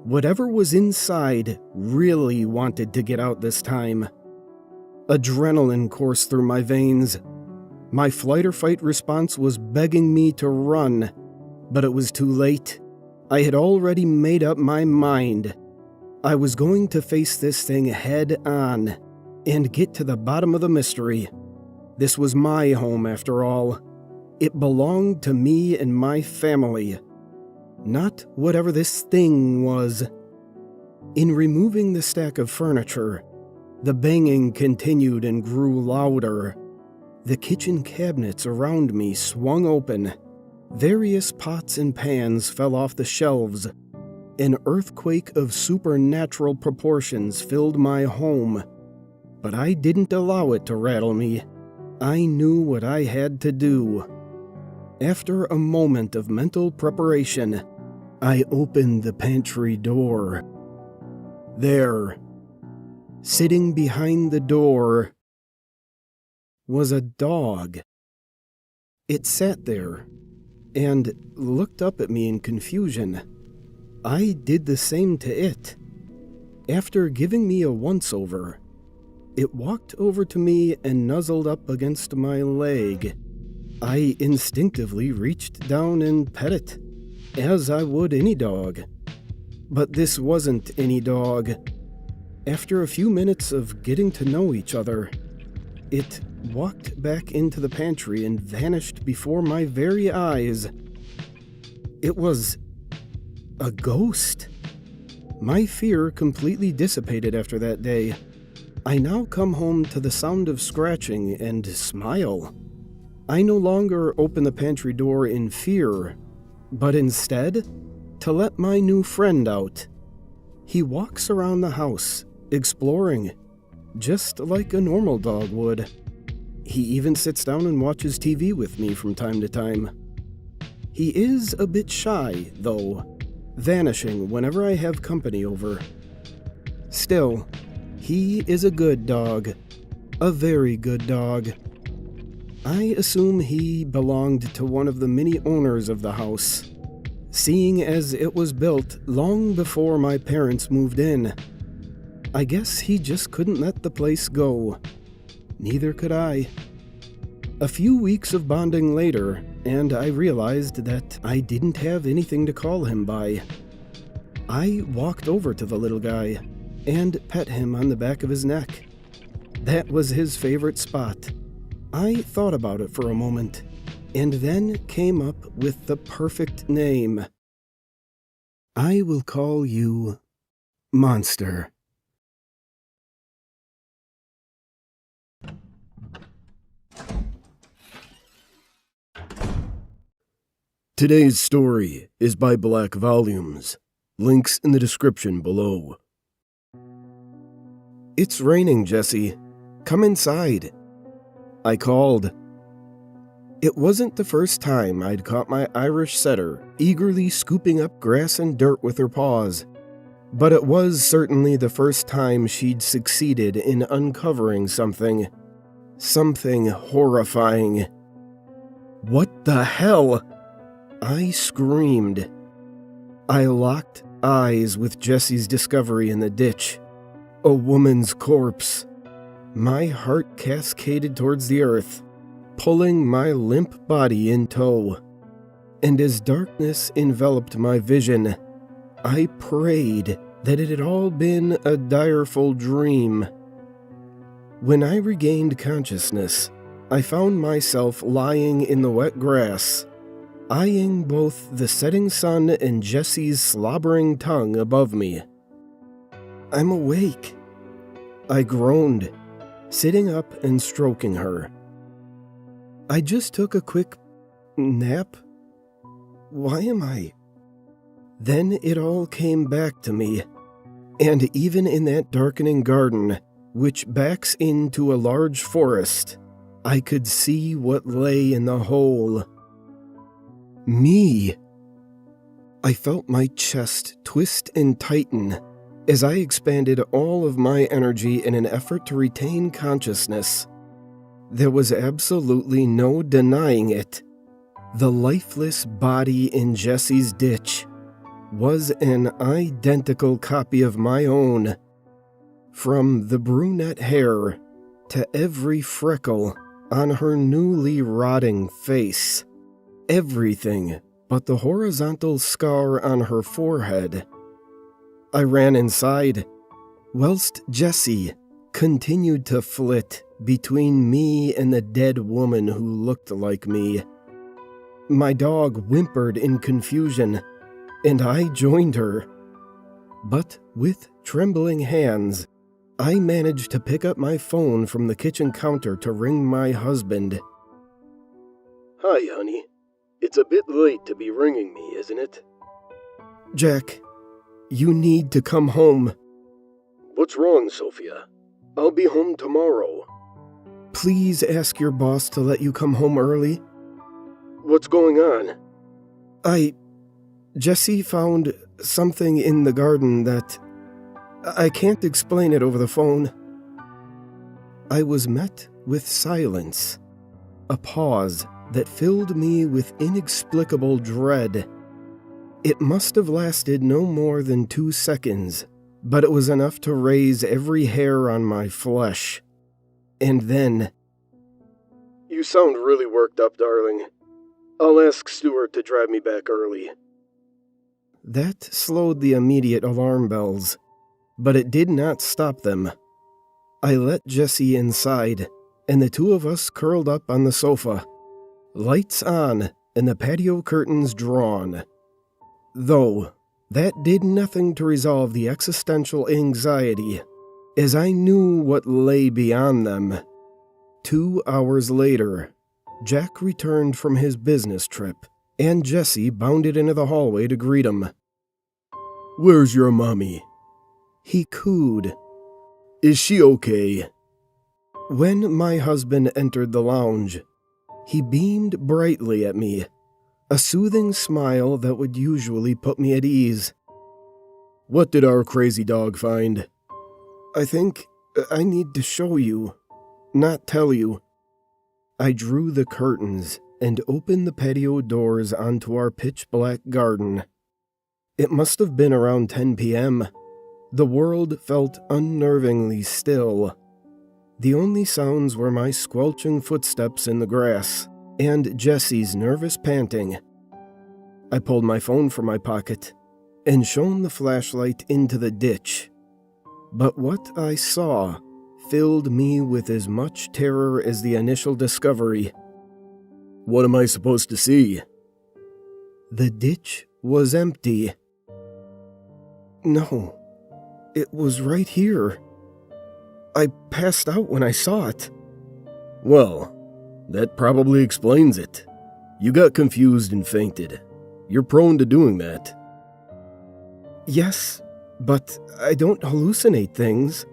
Whatever was inside really wanted to get out this time. Adrenaline coursed through my veins. My flight or fight response was begging me to run, but it was too late. I had already made up my mind. I was going to face this thing head on and get to the bottom of the mystery. This was my home after all, It belonged to me and my family, not whatever this thing was. In removing the stack of furniture, the banging continued and grew louder. The kitchen cabinets around me swung open. Various pots and pans fell off the shelves. An earthquake of supernatural proportions filled my home. But I didn't allow it to rattle me. I knew what I had to do. After a moment of mental preparation, I opened the pantry door. There, sitting behind the door, was a dog. It sat there and looked up at me in confusion. I did the same to it. After giving me a once-over, it walked over to me and nuzzled up against my leg. I instinctively reached down and pet it, as I would any dog. But this wasn't any dog. After a few minutes of getting to know each other, it walked back into the pantry and vanished before my very eyes. It was a ghost. My fear completely dissipated after that day. I now come home to the sound of scratching and smile. I no longer open the pantry door in fear, but instead, to let my new friend out. He walks around the house, exploring, just like a normal dog would. He even sits down and watches TV with me from time to time. He is a bit shy, though, vanishing whenever I have company over. Still, he is a good dog, a very good dog. I assume he belonged to one of the many owners of the house, seeing as it was built long before my parents moved in. I guess he just couldn't let the place go. Neither could I. A few weeks of bonding later, and I realized that I didn't have anything to call him by. I walked over to the little guy and pet him on the back of his neck. That was his favorite spot. I thought about it for a moment, and then came up with the perfect name. I will call you Monster. Today's story is by BlackVolumes. Links in the description below. It's raining, Jesse. Come inside. I called. It wasn't the first time I'd caught my Irish setter eagerly scooping up grass and dirt with her paws, but it was certainly the first time she'd succeeded in uncovering something horrifying. What the hell? I screamed. I locked eyes with Jesse's discovery in the ditch. A woman's corpse. My heart cascaded towards the earth, pulling my limp body in tow. And as darkness enveloped my vision, I prayed that it had all been a direful dream. When I regained consciousness, I found myself lying in the wet grass, eyeing both the setting sun and Jesse's slobbering tongue above me. I'm awake. I groaned, sitting up and stroking her. I just took a quick nap. Why am I? Then it all came back to me, and even in that darkening garden, which backs into a large forest, I could see what lay in the hole. Me. I felt my chest twist and tighten as I expanded all of my energy in an effort to retain consciousness. There was absolutely no denying it. The lifeless body in Jesse's ditch was an identical copy of my own. From the brunette hair to every freckle on her newly rotting face. Everything but the horizontal scar on her forehead. I ran inside, whilst Jesse continued to flit between me and the dead woman who looked like me. My dog whimpered in confusion, and I joined her. But with trembling hands, I managed to pick up my phone from the kitchen counter to ring my husband. Hi, honey. It's a bit late to be ringing me, isn't it? Jack, you need to come home. What's wrong, Sophia? I'll be home tomorrow. Please ask your boss to let you come home early. What's going on? Jesse found something in the garden that... I can't explain it over the phone. I was met with silence, a pause that filled me with inexplicable dread. It must have lasted no more than 2 seconds, but it was enough to raise every hair on my flesh. And then... You sound really worked up, darling. I'll ask Stuart to drive me back early. That slowed the immediate alarm bells, but it did not stop them. I let Jesse inside, and the two of us curled up on the sofa, lights on and the patio curtains drawn. Though, that did nothing to resolve the existential anxiety, as I knew what lay beyond them. 2 hours later, Jack returned from his business trip, and Jesse bounded into the hallway to greet him. Where's your mommy? He cooed. Is she okay? When my husband entered the lounge, he beamed brightly at me, a soothing smile that would usually put me at ease. What did our crazy dog find? I think I need to show you, not tell you. I drew the curtains and opened the patio doors onto our pitch-black garden. It must have been around 10 p.m. The world felt unnervingly still. The only sounds were my squelching footsteps in the grass and Jesse's nervous panting. I pulled my phone from my pocket and shone the flashlight into the ditch. But what I saw filled me with as much terror as the initial discovery. What am I supposed to see? The ditch was empty. No, it was right here. I passed out when I saw it. Well, that probably explains it. You got confused and fainted. You're prone to doing that. Yes, but I don't hallucinate things.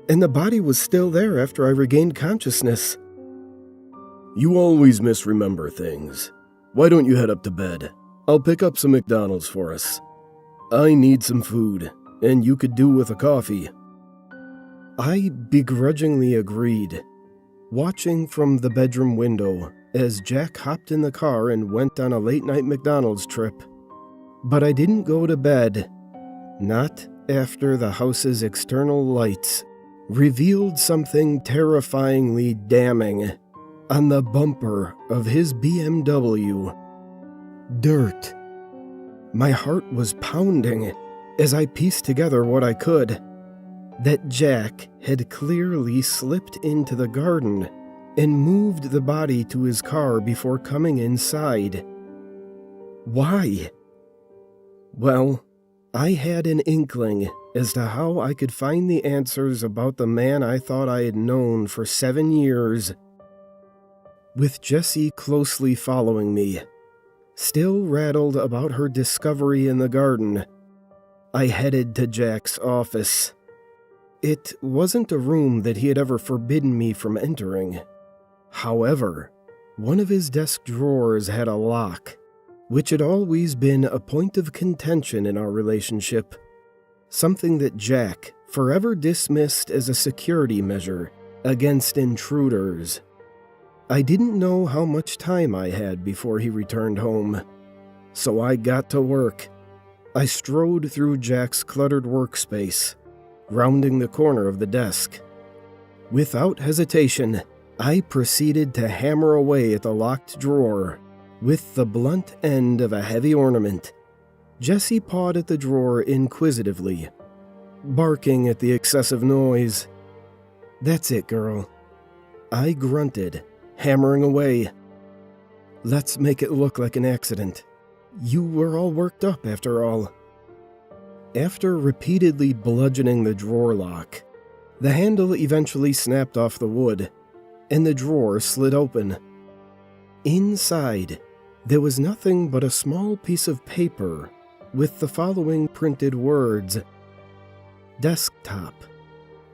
And the body was still there after I regained consciousness. You always misremember things. Why don't you head up to bed? I'll pick up some McDonald's for us. I need some food, and you could do with a coffee. I begrudgingly agreed, watching from the bedroom window as Jack hopped in the car and went on a late-night McDonald's trip. But I didn't go to bed, not after the house's external lights revealed something terrifyingly damning on the bumper of his BMW. Dirt. My heart was pounding as I pieced together what I could. That Jack had clearly slipped into the garden and moved the body to his car before coming inside. Why? Well, I had an inkling as to how I could find the answers about the man I thought I had known for 7 years. With Jessie closely following me, still rattled about her discovery in the garden, I headed to Jack's office. It wasn't a room that he had ever forbidden me from entering. However, one of his desk drawers had a lock, which had always been a point of contention in our relationship, something that Jack forever dismissed as a security measure against intruders. I didn't know how much time I had before he returned home, so I got to work. I strode through Jack's cluttered workspace, rounding the corner of the desk. Without hesitation, I proceeded to hammer away at the locked drawer with the blunt end of a heavy ornament. Jessie pawed at the drawer inquisitively, barking at the excessive noise. "That's it, girl," I grunted, hammering away. Let's make it look like an accident. You were all worked up after all." After repeatedly bludgeoning the drawer lock, the handle eventually snapped off the wood, and the drawer slid open. Inside, there was nothing but a small piece of paper with the following printed words: "Desktop.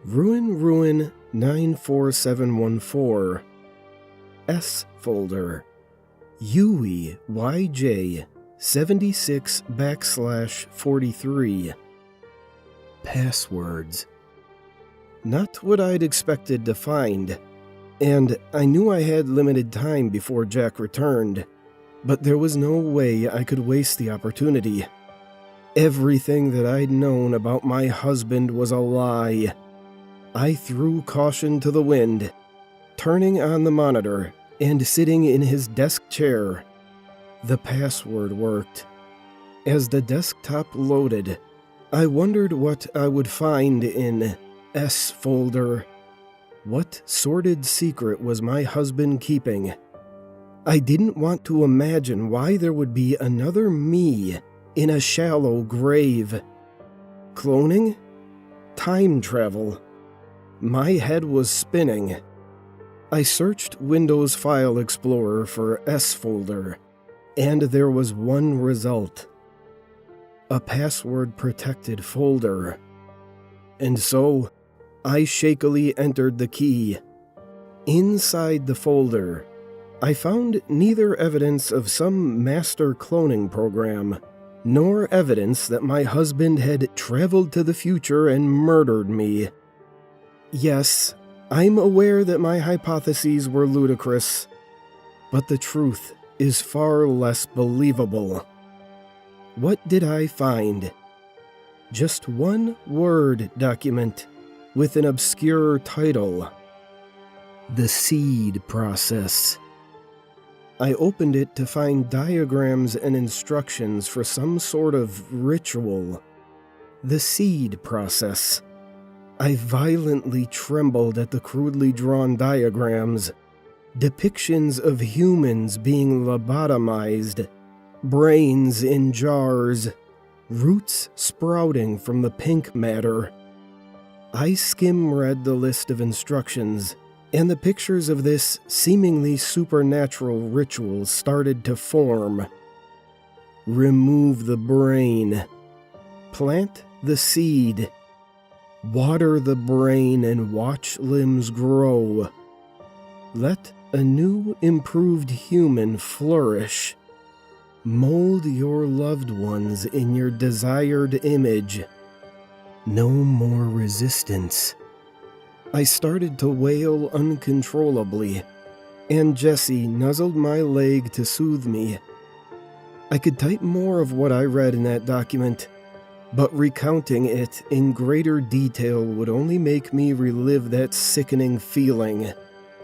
Ruin 94714. S folder. Yui YJ 76/43. Passwords." Not what I'd expected to find, and I knew I had limited time before Jack returned, but there was no way I could waste the opportunity. Everything that I'd known about my husband was a lie. I threw caution to the wind, turning on the monitor and sitting in his desk chair. The password worked. As the desktop loaded, I wondered what I would find in S folder. What sordid secret was my husband keeping? I didn't want to imagine why there would be another me in a shallow grave. Cloning? Time travel? My head was spinning. I searched Windows File Explorer for S folder, and there was one result: a password-protected folder. And so, I shakily entered the key. Inside the folder, I found neither evidence of some master cloning program, nor evidence that my husband had traveled to the future and murdered me. Yes, I'm aware that my hypotheses were ludicrous, but the truth is far less believable. What did I find? Just one Word document with an obscure title: The Seed Process. I opened it to find diagrams and instructions for some sort of ritual. The Seed Process. I violently trembled at the crudely drawn diagrams, depictions of humans being lobotomized, brains in jars, roots sprouting from the pink matter. I skim-read the list of instructions, and the pictures of this seemingly supernatural ritual started to form. Remove the brain. Plant the seed. Water the brain and watch limbs grow. Let a new, improved human flourish. Mold your loved ones in your desired image. No more resistance. I started to wail uncontrollably, and Jessie nuzzled my leg to soothe me. I could type more of what I read in that document, but recounting it in greater detail would only make me relive that sickening feeling,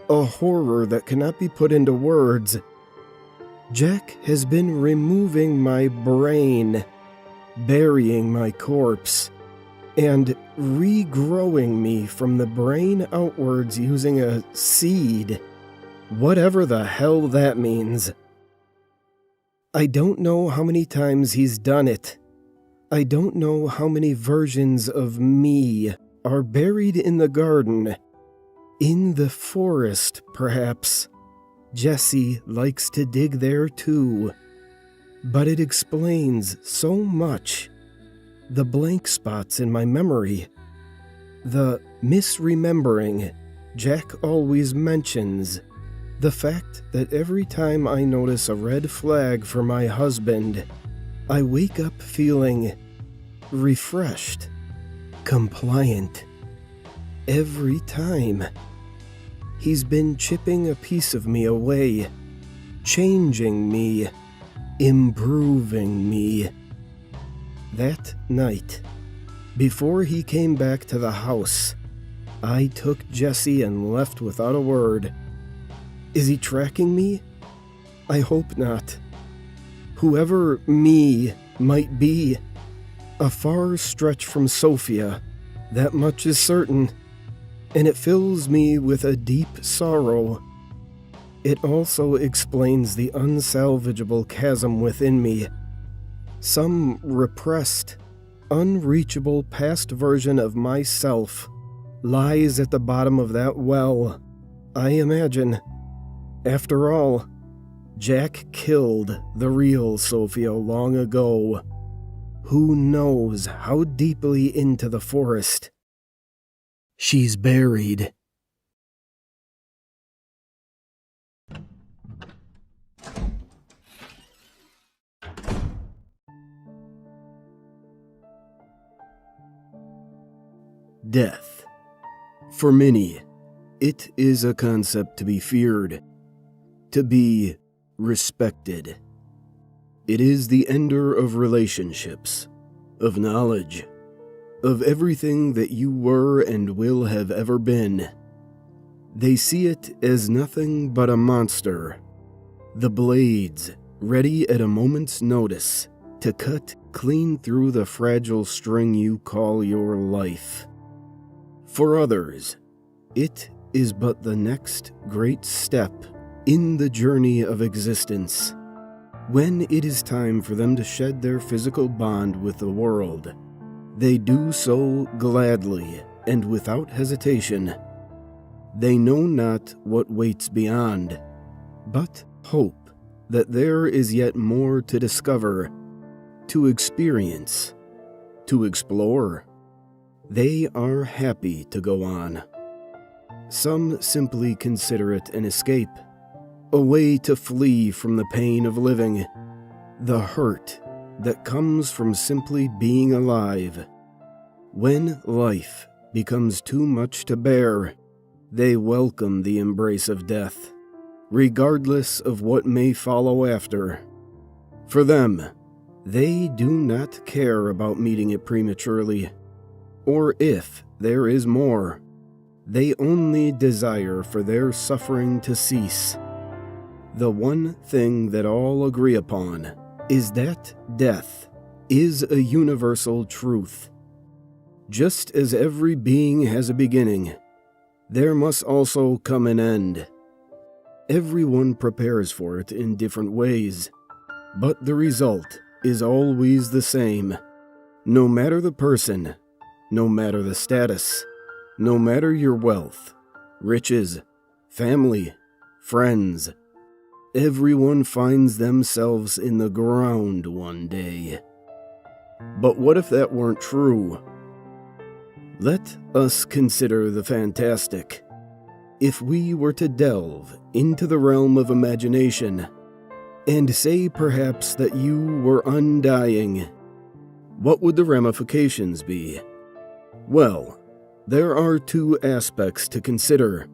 a horror that cannot be put into words. Jack has been removing my brain, burying my corpse, and regrowing me from the brain outwards using a seed, whatever the hell that means. I don't know how many times he's done it. I don't know how many versions of me are buried in the garden. In the forest, perhaps. Jessie likes to dig there too. But it explains so much. The blank spots in my memory. The misremembering Jack always mentions. The fact that every time I notice a red flag for my husband, I wake up feeling refreshed, compliant. Every time. He's been chipping a piece of me away, changing me, improving me. That night, before he came back to the house, I took Jessie and left without a word. Is he tracking me? I hope not. Whoever me might be, a far stretch from Sophia, that much is certain, and it fills me with a deep sorrow. It also explains the unsalvageable chasm within me. Some repressed, unreachable past version of myself lies at the bottom of that well, I imagine. After all, Jack killed the real Sophia long ago. Who knows how deeply into the forest she's buried. Death. For many, it is a concept to be feared, to be respected. It is the ender of relationships, of knowledge, of everything that you were and will have ever been. They see it as nothing but a monster, the blades ready at a moment's notice to cut clean through the fragile string you call your life. For others, it is but the next great step in the journey of existence. When it is time for them to shed their physical bond with the world, they do so gladly and without hesitation. They know not what waits beyond, but hope that there is yet more to discover, to experience, to explore. They are happy to go on. Some simply consider it an escape, a way to flee from the pain of living, the hurt that comes from simply being alive. When life becomes too much to bear, they welcome the embrace of death, regardless of what may follow after. For them, they do not care about meeting it prematurely, or if there is more. They only desire for their suffering to cease. The one thing that all agree upon is that death is a universal truth. Just as every being has a beginning, there must also come an end. Everyone prepares for it in different ways, but the result is always the same. No matter the person, no matter the status, no matter your wealth, riches, family, friends, everyone finds themselves in the ground one day. But what if that weren't true? Let us consider the fantastic. If we were to delve into the realm of imagination, and say perhaps that you were undying, what would the ramifications be? Well, there are two aspects to consider: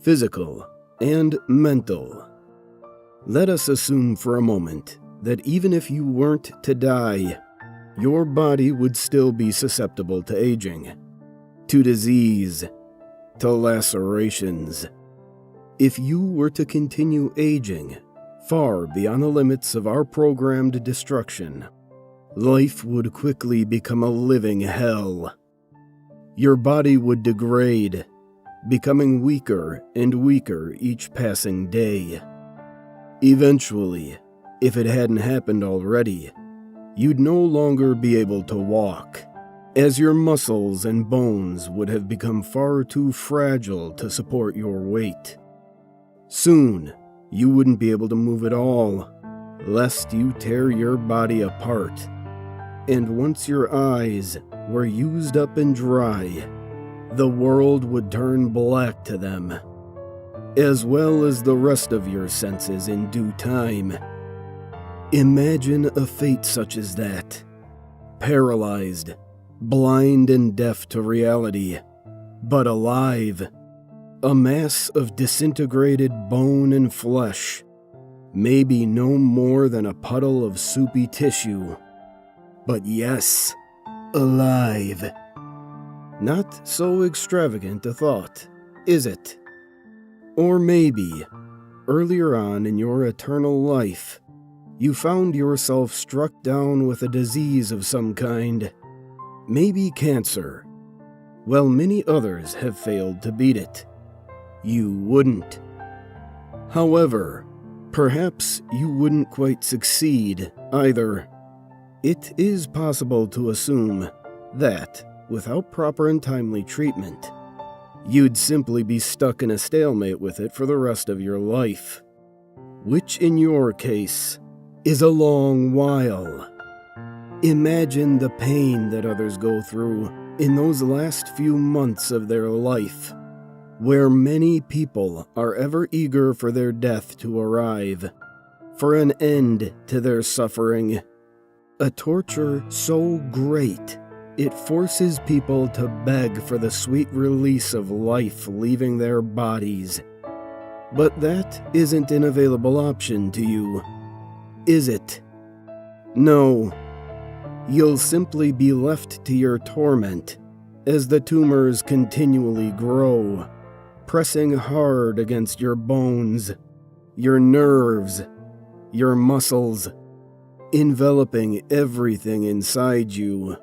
physical and mental. Let us assume for a moment that even if you weren't to die, your body would still be susceptible to aging, to disease, to lacerations. If you were to continue aging far beyond the limits of our programmed destruction, life would quickly become a living hell. Your body would degrade, becoming weaker and weaker each passing day. Eventually, if it hadn't happened already, you'd no longer be able to walk, as your muscles and bones would have become far too fragile to support your weight. Soon, you wouldn't be able to move at all, lest you tear your body apart. And once your eyes were used up and dry, the world would turn black to them, as well as the rest of your senses in due time. Imagine a fate such as that. Paralyzed, blind and deaf to reality, but alive. A mass of disintegrated bone and flesh, maybe no more than a puddle of soupy tissue. But yes, alive. Not so extravagant a thought, is it? Or maybe, earlier on in your eternal life, you found yourself struck down with a disease of some kind, maybe cancer, while many others have failed to beat it. You wouldn't. However, perhaps you wouldn't quite succeed either. It is possible to assume that, without proper and timely treatment, you'd simply be stuck in a stalemate with it for the rest of your life, which in your case is a long while. Imagine the pain that others go through in those last few months of their life, where many people are ever eager for their death to arrive, for an end to their suffering. A torture so great it forces people to beg for the sweet release of life leaving their bodies. But that isn't an available option to you, is it? No. You'll simply be left to your torment as the tumors continually grow, pressing hard against your bones, your nerves, your muscles, enveloping everything inside you.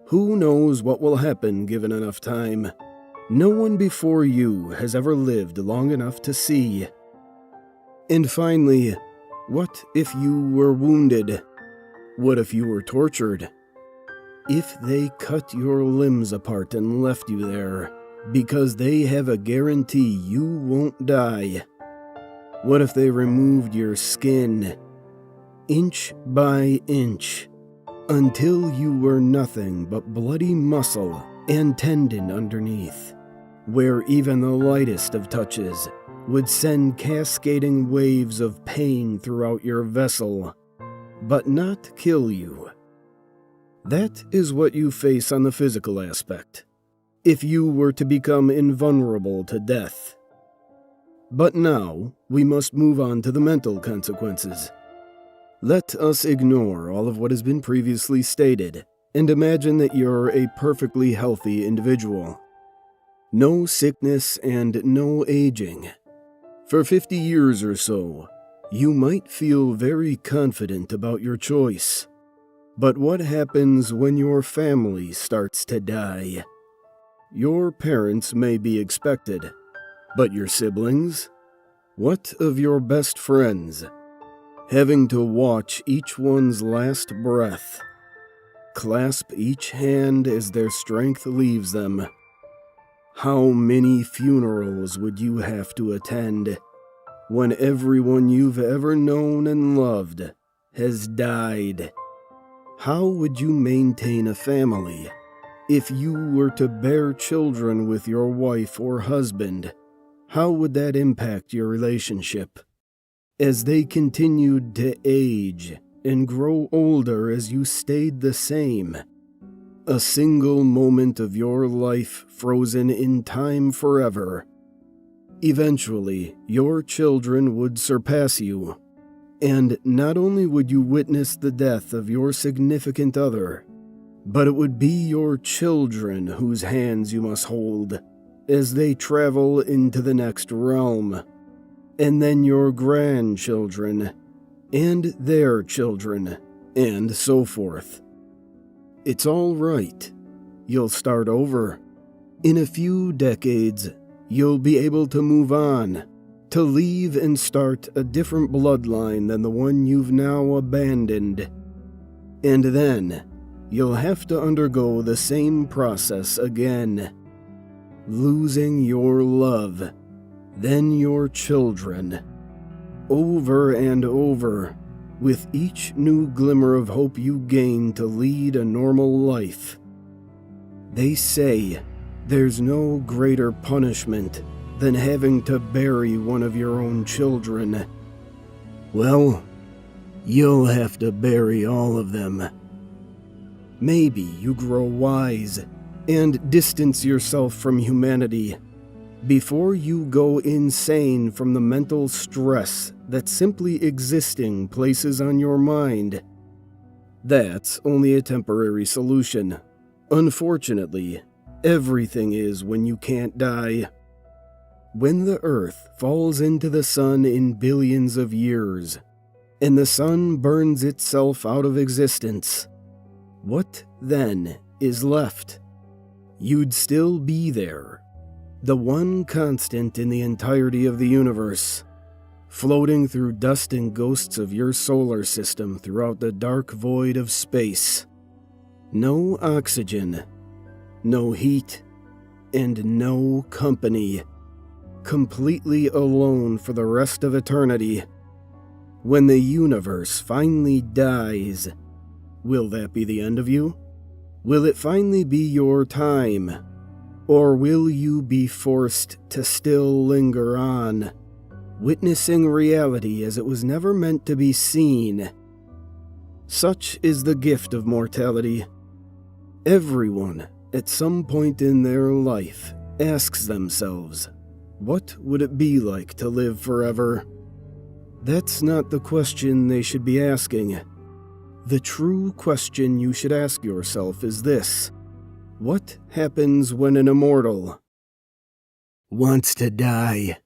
Who knows what will happen given enough time? No one before you has ever lived long enough to see. And finally, what if you were wounded? What if you were tortured? If they cut your limbs apart and left you there because they have a guarantee you won't die? What if they removed your skin, inch by inch, until you were nothing but bloody muscle and tendon underneath, where even the lightest of touches would send cascading waves of pain throughout your vessel, but not kill you? That is what you face on the physical aspect, if you were to become invulnerable to death. But now, we must move on to the mental consequences. Let us ignore all of what has been previously stated, and imagine that you're a perfectly healthy individual. No sickness and no aging. For 50 years or so, you might feel very confident about your choice. But what happens when your family starts to die? Your parents may be expected, but your siblings? What of your best friends? Having to watch each one's last breath, clasp each hand as their strength leaves them. How many funerals would you have to attend when everyone you've ever known and loved has died? How would you maintain a family if you were to bear children with your wife or husband? How would that impact your relationship? As they continued to age and grow older as you stayed the same, a single moment of your life frozen in time forever. Eventually, your children would surpass you, and not only would you witness the death of your significant other, but it would be your children whose hands you must hold as they travel into the next realm. And then your grandchildren, and their children, and so forth. It's all right. You'll start over. In a few decades, you'll be able to move on, to leave and start a different bloodline than the one you've now abandoned. And then, you'll have to undergo the same process again. Losing your love, then your children, over and over, with each new glimmer of hope you gain to lead a normal life. They say there's no greater punishment than having to bury one of your own children. Well, you'll have to bury all of them. Maybe you grow wise and distance yourself from humanity before you go insane from the mental stress that simply existing places on your mind. That's only a temporary solution. Unfortunately, everything is when you can't die. When the Earth falls into the sun in billions of years, and the sun burns itself out of existence, what then is left? You'd still be there, the one constant in the entirety of the universe, floating through dust and ghosts of your solar system throughout the dark void of space. No oxygen, no heat, and no company. Completely alone for the rest of eternity. When the universe finally dies, will that be the end of you? Will it finally be your time? Or will you be forced to still linger on, witnessing reality as it was never meant to be seen? Such is the gift of mortality. Everyone, at some point in their life, asks themselves, what would it be like to live forever? That's not the question they should be asking. The true question you should ask yourself is this: what happens when an immortal wants to die?